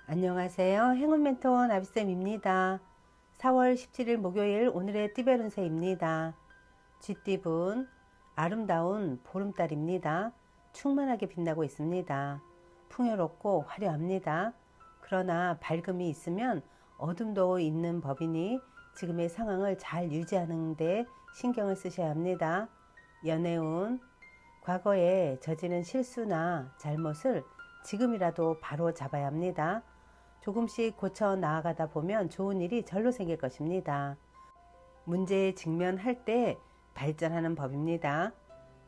안녕하세요. 행운 멘토 나비쌤입니다. 4월 17일 목요일 오늘의 띠별 운세입니다. 쥐띠분 아름다운 보름달입니다. 충만하게 빛나고 있습니다. 풍요롭고 화려합니다. 그러나 밝음이 있으면 어둠도 있는 법이니 지금의 상황을 잘 유지하는 데 신경을 쓰셔야 합니다. 연애운 과거에 저지른 실수나 잘못을 지금이라도 바로 잡아야 합니다. 조금씩 고쳐 나아가다 보면 좋은 일이 절로 생길 것입니다. 문제에 직면할 때 발전하는 법입니다.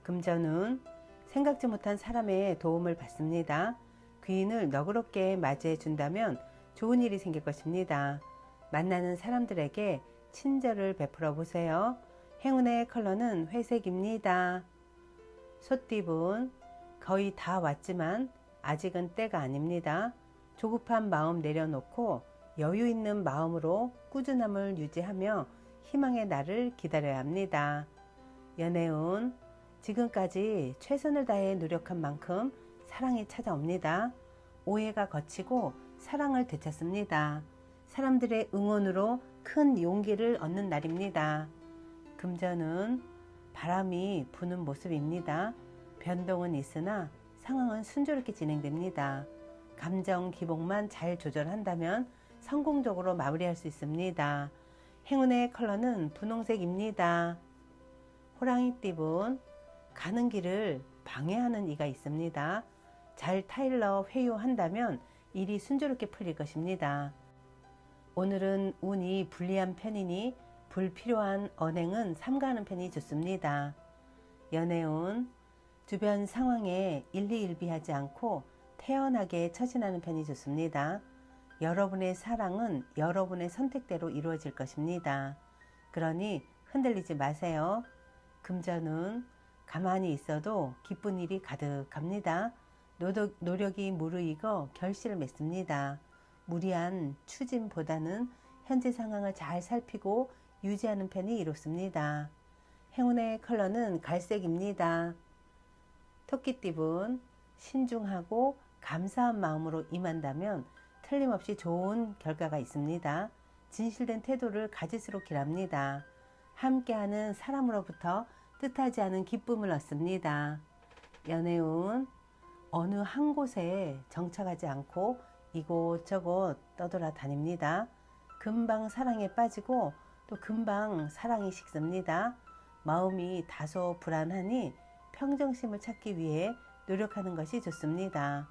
금전운 생각지 못한 사람의 도움을 받습니다. 귀인을 너그럽게 맞이해 준다면 좋은 일이 생길 것입니다. 만나는 사람들에게 친절을 베풀어 보세요. 행운의 컬러는 회색입니다. 소띠분 거의 다 왔지만 아직은 때가 아닙니다. 조급한 마음 내려놓고 여유 있는 마음으로 꾸준함을 유지하며 희망의 날을 기다려야 합니다. 연애운 지금까지 최선을 다해 노력한 만큼 사랑이 찾아옵니다. 오해가 거치고 사랑을 되찾습니다. 사람들의 응원으로 큰 용기를 얻는 날입니다. 금전은 바람이 부는 모습입니다. 변동은 있으나 상황은 순조롭게 진행됩니다. 감정 기복만 잘 조절한다면 성공적으로 마무리할 수 있습니다. 행운의 컬러는 분홍색입니다. 호랑이띠분 가는 길을 방해하는 이가 있습니다. 잘 타일러 회유한다면 일이 순조롭게 풀릴 것입니다. 오늘은 운이 불리한 편이니 불필요한 언행은 삼가하는 편이 좋습니다. 연애운 주변 상황에 일희일비하지 않고 태연하게 처신하는 편이 좋습니다. 여러분의 사랑은 여러분의 선택대로 이루어질 것입니다. 그러니 흔들리지 마세요. 금전은 가만히 있어도 기쁜 일이 가득합니다. 노력이 무르익어 결실을 맺습니다. 무리한 추진보다는 현재 상황을 잘 살피고 유지하는 편이 이롭습니다. 행운의 컬러는 갈색입니다. 토끼띠분 신중하고 감사한 마음으로 임한다면 틀림없이 좋은 결과가 있습니다. 진실된 태도를 가질수록 길합니다. 함께하는 사람으로부터 뜻하지 않은 기쁨을 얻습니다. 연애운 어느 한 곳에 정착하지 않고 이곳저곳 떠돌아다닙니다. 금방 사랑에 빠지고 또 금방 사랑이 식습니다. 마음이 다소 불안하니 평정심을 찾기 위해 노력하는 것이 좋습니다.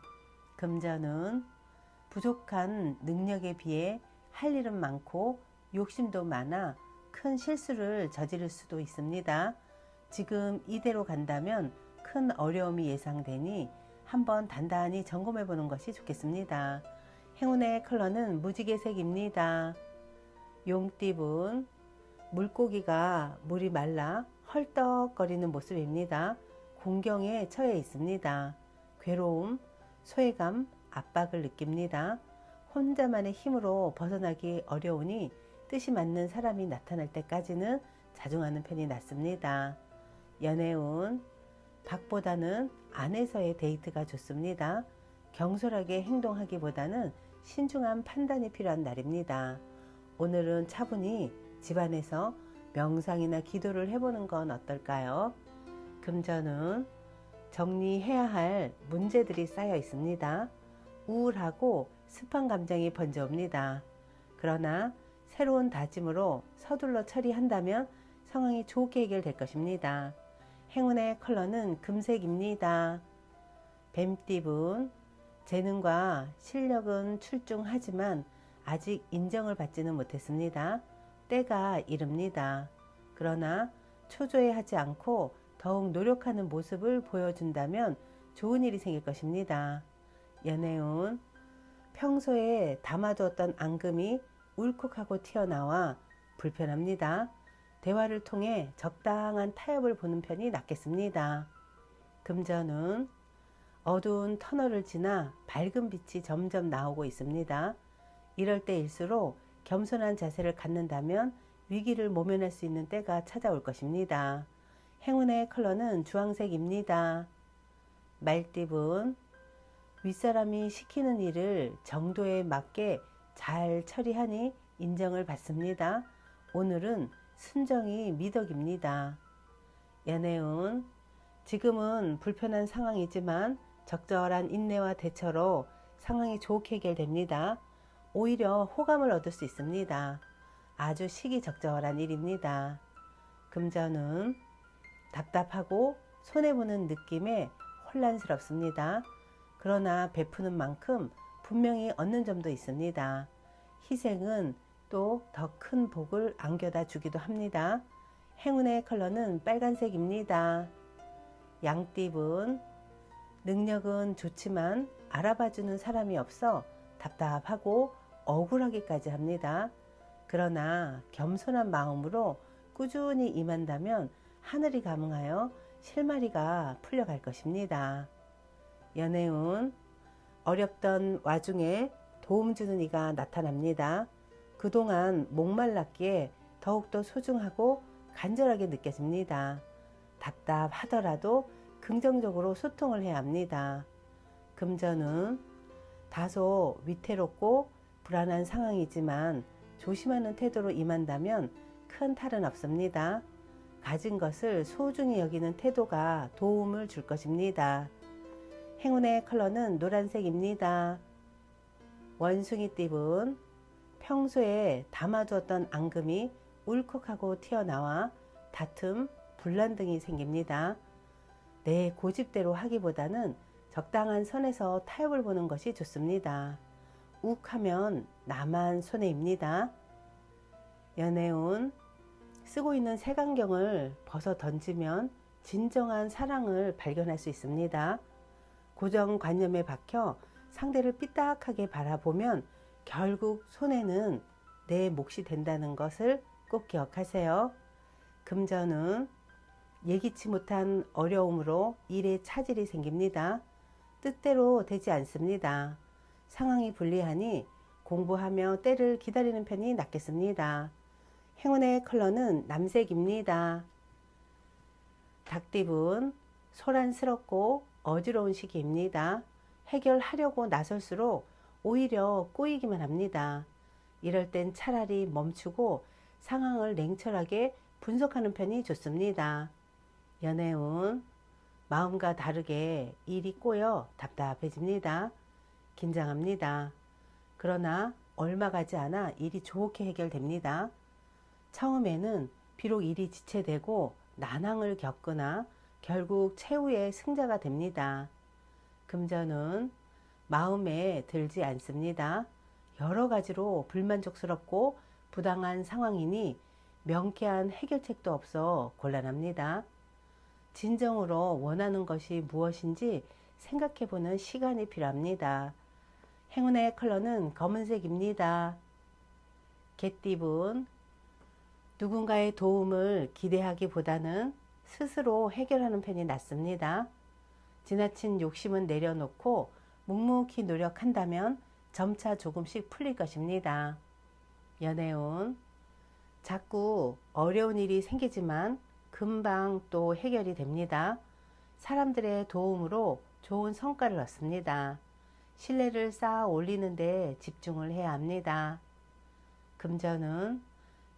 금전은 부족한 능력에 비해 할 일은 많고 욕심도 많아 큰 실수를 저지를 수도 있습니다. 지금 이대로 간다면 큰 어려움이 예상되니 한번 단단히 점검해 보는 것이 좋겠습니다. 행운의 컬러는 무지개색입니다. 용띠분 물고기가 물이 말라 헐떡거리는 모습입니다. 공경에 처해 있습니다. 괴로움, 소외감, 압박을 느낍니다. 혼자만의 힘으로 벗어나기 어려우니 뜻이 맞는 사람이 나타날 때까지는 자중하는 편이 낫습니다. 연애운 밖보다는 안에서의 데이트가 좋습니다. 경솔하게 행동하기보다는 신중한 판단이 필요한 날입니다. 오늘은 차분히 집안에서 명상이나 기도를 해보는 건 어떨까요? 금전은 정리해야 할 문제들이 쌓여 있습니다. 우울하고 습한 감정이 번져옵니다. 그러나 새로운 다짐으로 서둘러 처리한다면 상황이 좋게 해결될 것입니다. 행운의 컬러는 금색입니다. 뱀띠분 재능과 실력은 출중하지만 아직 인정을 받지는 못했습니다. 때가 이릅니다. 그러나 초조해하지 않고 더욱 노력하는 모습을 보여준다면 좋은 일이 생길 것입니다. 연애운 평소에 담아두었던 앙금이 울컥하고 튀어나와 불편합니다. 대화를 통해 적당한 타협을 보는 편이 낫겠습니다. 금전은 어두운 터널을 지나 밝은 빛이 점점 나오고 있습니다. 이럴 때일수록 겸손한 자세를 갖는다면 위기를 모면할 수 있는 때가 찾아올 것입니다. 행운의 컬러는 주황색입니다. 말띠분 윗사람이 시키는 일을 정도에 맞게 잘 처리하니 인정을 받습니다. 오늘은 순정이 미덕입니다. 연애운, 지금은 불편한 상황이지만 적절한 인내와 대처로 상황이 좋게 해결됩니다. 오히려 호감을 얻을 수 있습니다. 아주 시기적절한 일입니다. 금전은 답답하고 손해보는 느낌에 혼란스럽습니다. 그러나 베푸는 만큼 분명히 얻는 점도 있습니다. 희생은 또 더 큰 복을 안겨다 주기도 합니다. 행운의 컬러는 빨간색입니다. 양띠분, 능력은 좋지만 알아봐주는 사람이 없어 답답하고 억울하기까지 합니다. 그러나 겸손한 마음으로 꾸준히 임한다면 하늘이 감응하여 실마리가 풀려갈 것입니다. 연애운, 어렵던 와중에 도움 주는 이가 나타납니다. 그동안 목말랐기에 더욱더 소중하고 간절하게 느껴집니다. 답답하더라도 긍정적으로 소통을 해야 합니다. 금전은 다소 위태롭고 불안한 상황이지만 조심하는 태도로 임한다면 큰 탈은 없습니다. 가진 것을 소중히 여기는 태도가 도움을 줄 것입니다. 행운의 컬러는 노란색입니다. 원숭이띠분, 평소에 담아두었던 앙금이 울컥하고 튀어나와 다툼, 분란 등이 생깁니다. 내 고집대로 하기보다는 적당한 선에서 타협을 보는 것이 좋습니다. 욱하면 나만 손해입니다. 연애운, 쓰고 있는 색안경을 벗어 던지면 진정한 사랑을 발견할 수 있습니다. 고정관념에 박혀 상대를 삐딱하게 바라보면 결국 손해는 내 몫이 된다는 것을 꼭 기억하세요. 금전은 예기치 못한 어려움으로 일에 차질이 생깁니다. 뜻대로 되지 않습니다. 상황이 불리하니 공부하며 때를 기다리는 편이 낫겠습니다. 행운의 컬러는 남색입니다. 닭띠분, 소란스럽고 어지러운 시기입니다. 해결하려고 나설수록 오히려 꼬이기만 합니다. 이럴 땐 차라리 멈추고 상황을 냉철하게 분석하는 편이 좋습니다. 연애운, 마음과 다르게 일이 꼬여 답답해집니다. 긴장합니다. 그러나 얼마 가지 않아 일이 좋게 해결됩니다. 처음에는 비록 일이 지체되고 난항을 겪으나 결국 최후의 승자가 됩니다. 금전은 마음에 들지 않습니다. 여러 가지로 불만족스럽고 부당한 상황이니 명쾌한 해결책도 없어 곤란합니다. 진정으로 원하는 것이 무엇인지 생각해보는 시간이 필요합니다. 행운의 컬러는 검은색입니다. 개띠분, 누군가의 도움을 기대하기보다는 스스로 해결하는 편이 낫습니다. 지나친 욕심은 내려놓고 묵묵히 노력한다면 점차 조금씩 풀릴 것입니다. 연애운, 자꾸 어려운 일이 생기지만 금방 또 해결이 됩니다. 사람들의 도움으로 좋은 성과를 얻습니다. 신뢰를 쌓아 올리는 데 집중을 해야 합니다. 금전은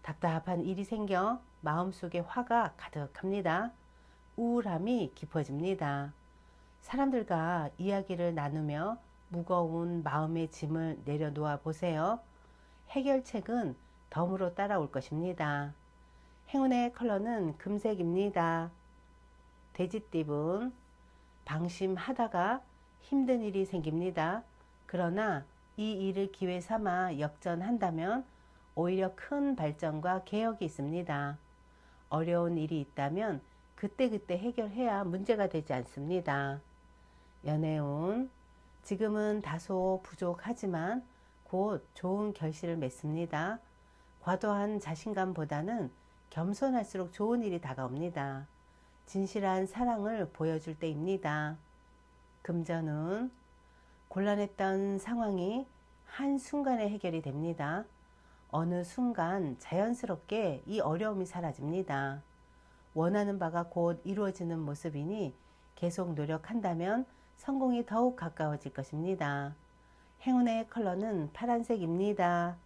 답답한 일이 생겨 마음속에 화가 가득합니다. 우울함이 깊어집니다. 사람들과 이야기를 나누며 무거운 마음의 짐을 내려놓아 보세요. 해결책은 덤으로 따라올 것입니다. 행운의 컬러는 금색입니다. 돼지띠분, 방심하다가 힘든 일이 생깁니다. 그러나 이 일을 기회 삼아 역전한다면 오히려 큰 발전과 개혁이 있습니다. 어려운 일이 있다면 그때그때 해결해야 문제가 되지 않습니다. 연애운, 지금은 다소 부족하지만 곧 좋은 결실을 맺습니다. 과도한 자신감보다는 겸손할수록 좋은 일이 다가옵니다. 진실한 사랑을 보여줄 때입니다. 금전은 곤란했던 상황이 한순간에 해결이 됩니다. 어느 순간 자연스럽게 이 어려움이 사라집니다. 원하는 바가 곧 이루어지는 모습이니 계속 노력한다면 성공이 더욱 가까워질 것입니다. 행운의 컬러는 파란색입니다.